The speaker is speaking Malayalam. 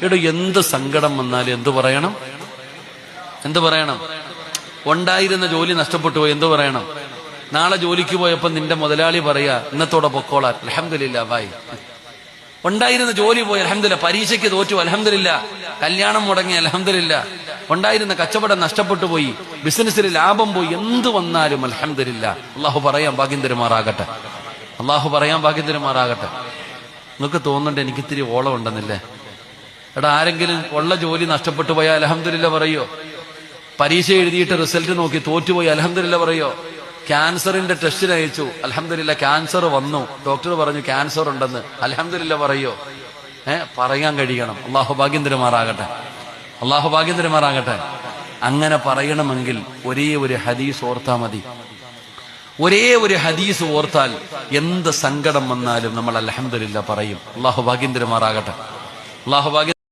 ഇവിടെ എന്ത് സങ്കടം വന്നാലും എന്തു പറയണം? ഉണ്ടായിരുന്ന ജോലി നഷ്ടപ്പെട്ടു പോയി, എന്തു പറയണം? നാളെ ജോലിക്ക് പോയപ്പോ നിന്റെ മുതലാളി പറയാ ഇന്നത്തോടെ പൊക്കോളാൻ, അൽഹംദുലില്ലാ ഭായ്. ഉണ്ടായിരുന്ന ജോലി പോയി, അൽഹംദുലില്ലാ. പരീക്ഷയ്ക്ക് തോറ്റു, അൽഹംദുലില്ലാ. കല്യാണം മുടങ്ങി, അൽഹംദുലില്ലാ. ഉണ്ടായിരുന്ന കച്ചവടം നഷ്ടപ്പെട്ടു പോയി, ബിസിനസ്സിൽ ലാഭം പോയി, എന്തു വന്നാലും അൽഹംദുലില്ലാ. അള്ളാഹു പറയാൻ ഭാഗ്യം തരുമാറാകട്ടെ. നിങ്ങൾക്ക് തോന്നുന്നുണ്ട് എനിക്ക് ഇത്തിരി ഓളം ഉണ്ടെന്നില്ലേ? എടാ, ആരെങ്കിലും ഉള്ള ജോലി നഷ്ടപ്പെട്ടു പോയാൽ അൽഹംദുലില്ലാ പറയോ? പരീക്ഷ എഴുതിയിട്ട് റിസൾട്ട് നോക്കി തോറ്റുപോയി, അൽഹംദുലില്ലാ പറയോ? ക്യാൻസറിന്റെ ടെസ്റ്റിന് അയച്ചു, അൽഹംദുലില്ലാ ക്യാൻസർ വന്നു, ഡോക്ടർ പറഞ്ഞു ക്യാൻസർ ഉണ്ടെന്ന്, അൽഹംദുലില്ലാ പറയോ? പറയാൻ കഴിയണം. അള്ളാഹു ഭാഗ്യം തരുമാറാകട്ടെ. അങ്ങനെ പറയണമെങ്കിൽ ഒരേ ഒരു ഹദീസ് ഓർത്താൽ മതി. ഒരേ ഒരു ഹദീസ് ഓർത്താൽ എന്ത് സങ്കടം വന്നാലും നമ്മൾ അൽഹംദുലില്ലാ പറയും. അള്ളാഹു ഭാഗ്യം തരുമാറാകട്ടെ.